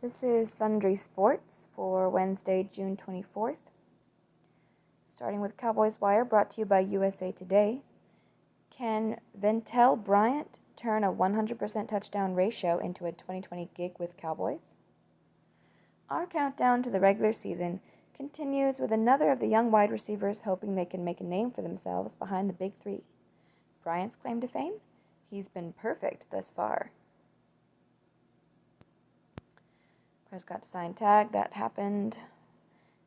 This is Sundry Sports for Wednesday, June 24th. Starting with Cowboys Wire, brought to you by USA Today. Can Ventel Bryant turn a 100% touchdown ratio into a 2020 gig with Cowboys? Our countdown to the regular season continues with another of the young wide receivers hoping they can make a name for themselves behind the big three. Bryant's claim to fame? He's been perfect thus far. Prescott signed tag, that happened.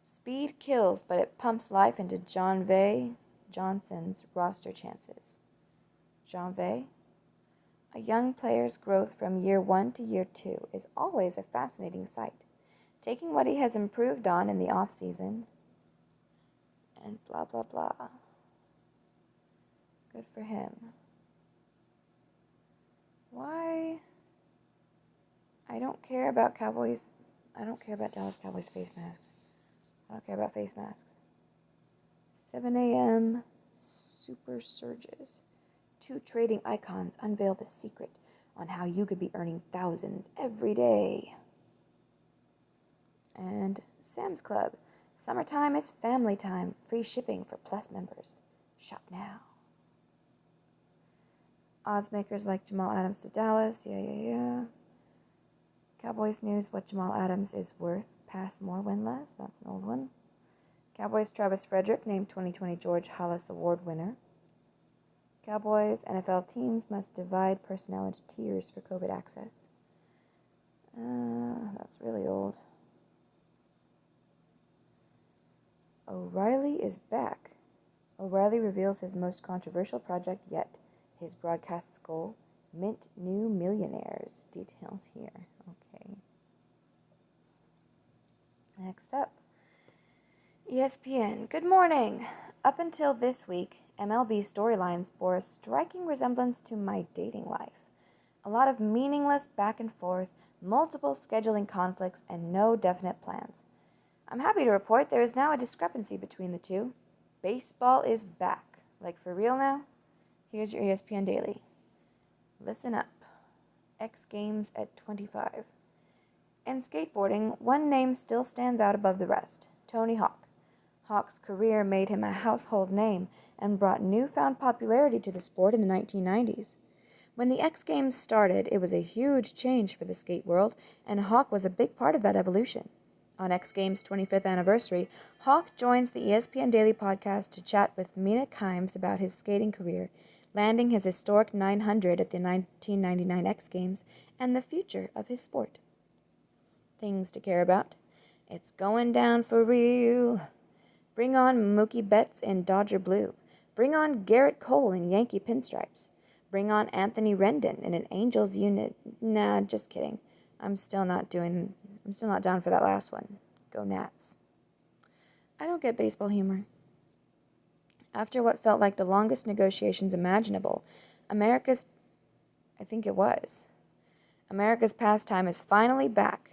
Speed kills, but it pumps life into John Vay Johnson's roster chances. John Vay? A young player's growth from year 1 to year 2 is always a fascinating sight, taking what he has improved on in the off-season and blah, blah, blah. Good for him. Why? I don't care about Dallas Cowboys face masks. I don't care about face masks. 7 a.m. Super surges. 2 trading icons unveil the secret on how you could be earning thousands every day. And Sam's Club. Summertime is family time. Free shipping for Plus members. Shop now. Odds makers like Jamal Adams to Dallas. Yeah. Cowboys news, what Jamal Adams is worth. Pass more, win less. That's an old one. Cowboys Travis Frederick named 2020 George Halas Award winner. Cowboys NFL teams must divide personnel into tiers for COVID access. That's really old. O'Reilly is back. O'Reilly reveals his most controversial project yet. His broadcast's goal, mint new millionaires. Details here. Okay. Next up, ESPN. Good morning. Up until this week, MLB storylines bore a striking resemblance to my dating life. A lot of meaningless back and forth, multiple scheduling conflicts, and no definite plans. I'm happy to report there is now a discrepancy between the two. Baseball is back. Like for real now? Here's your ESPN Daily. Listen up. X Games at 25. In skateboarding, one name still stands out above the rest, Tony Hawk. Hawk's career made him a household name and brought newfound popularity to the sport in the 1990s. When the X Games started, it was a huge change for the skate world, and Hawk was a big part of that evolution. On X Games' 25th anniversary, Hawk joins the ESPN Daily podcast to chat with Mina Kimes about his skating career, landing his historic 900 at the 1999 X Games, and the future of his sport. Things to care about. It's going down for real. Bring on Mookie Betts in Dodger blue. Bring on Garrett Cole in Yankee pinstripes. Bring on Anthony Rendon in an Angels unit. Nah, just kidding. I'm still not down for that last one. Go Nats. I don't get baseball humor. After what felt like the longest negotiations imaginable, America's pastime is finally back.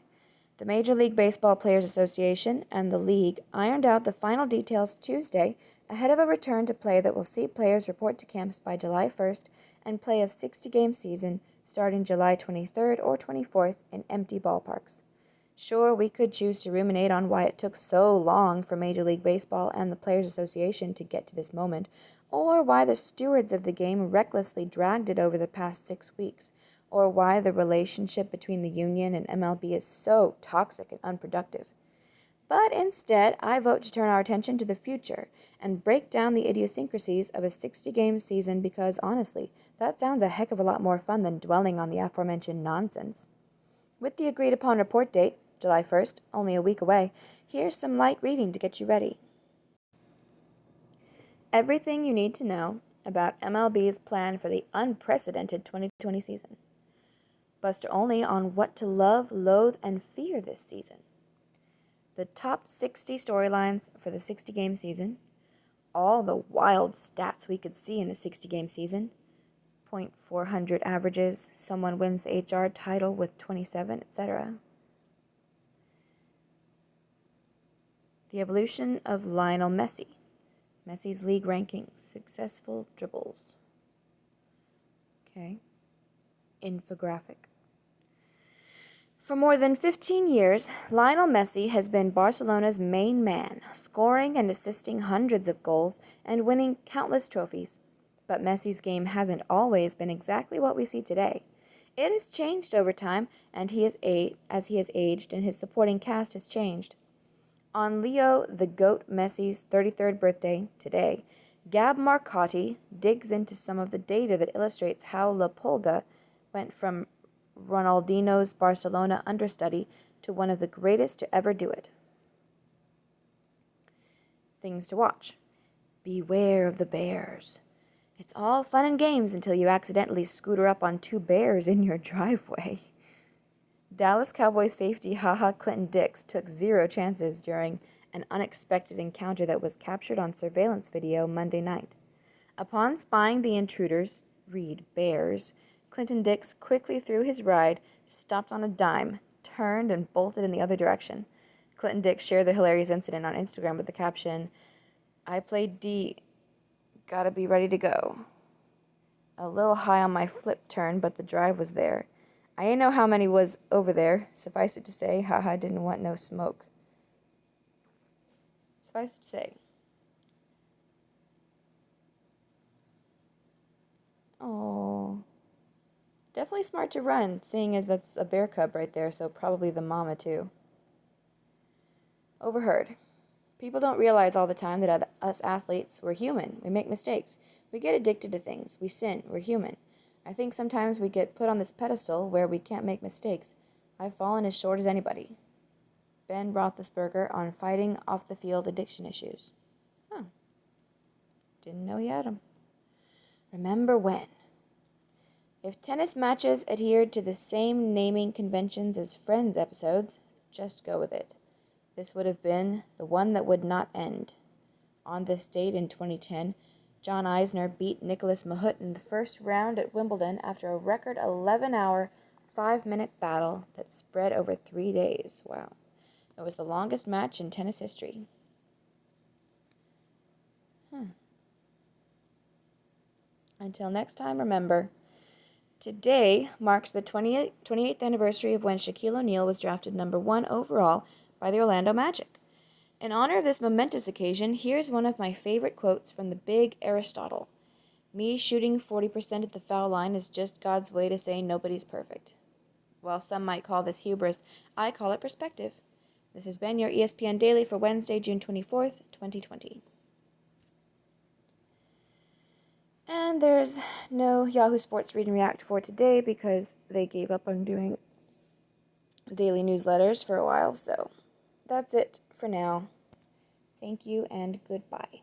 The Major League Baseball Players Association and the league ironed out the final details Tuesday ahead of a return to play that will see players report to camps by July 1st and play a 60-game season starting July 23rd or 24th in empty ballparks. Sure, we could choose to ruminate on why it took so long for Major League Baseball and the Players Association to get to this moment, or why the stewards of the game recklessly dragged it over the past 6 weeks, or why the relationship between the union and MLB is so toxic and unproductive. But instead, I vote to turn our attention to the future and break down the idiosyncrasies of a 60-game season because, honestly, that sounds a heck of a lot more fun than dwelling on the aforementioned nonsense. With the agreed-upon report date, July 1st, only a week away, here's some light reading to get you ready. Everything you need to know about MLB's plan for the unprecedented 2020 season. Buster only on what to love, loathe, and fear this season. The top 60 storylines for the 60-game season. All the wild stats we could see in a 60-game season. .400 averages, someone wins the HR title with 27, etc. The evolution of Lionel Messi. Messi's league rankings, successful dribbles. Okay. Infographic. For more than 15 years, Lionel Messi has been Barcelona's main man, scoring and assisting hundreds of goals and winning countless trophies. But Messi's game hasn't always been exactly what we see today. It has changed over time, and as he has aged and his supporting cast has changed. On Leo the Goat Messi's 33rd birthday, today, Gab Marcotti digs into some of the data that illustrates how La Pulga went from Ronaldinho's Barcelona understudy to one of the greatest to ever do it. Things to watch. Beware of the bears. It's all fun and games until you accidentally scooter up on 2 bears in your driveway. Dallas Cowboys safety Clinton Dix took 0 chances during an unexpected encounter that was captured on surveillance video Monday night. Upon spying the intruders, read bears, Clinton Dix quickly threw his ride, stopped on a dime, turned, and bolted in the other direction. Clinton Dix shared the hilarious incident on Instagram with the caption, "I played D. Gotta be ready to go. A little high on my flip turn, but the drive was there. I ain't know how many was over there. Suffice it to say, didn't want no smoke." Suffice it to say. Oh. Definitely smart to run, seeing as that's a bear cub right there, so probably the mama too. Overheard. People don't realize all the time that us athletes, we're human. We make mistakes. We get addicted to things. We sin. We're human. I think sometimes we get put on this pedestal where we can't make mistakes. I've fallen as short as anybody. Ben Roethlisberger on fighting off-the-field addiction issues. Huh. Didn't know he had them. Remember when? If tennis matches adhered to the same naming conventions as Friends episodes, just go with it. This would have been the one that would not end. On this date in 2010, John Isner beat Nicholas Mahut in the first round at Wimbledon after a record 11-hour, 5-minute battle that spread over 3 days. Wow. It was the longest match in tennis history. Until next time, remember, today marks the 28th anniversary of when Shaquille O'Neal was drafted number 1 overall by the Orlando Magic. In honor of this momentous occasion, here's one of my favorite quotes from the big Aristotle. "Me shooting 40% at the foul line is just God's way to say nobody's perfect." While some might call this hubris, I call it perspective. This has been your ESPN Daily for Wednesday, June 24th, 2020. And there's no Yahoo Sports Read and React for today because they gave up on doing daily newsletters for a while, so that's it for now. Thank you and goodbye.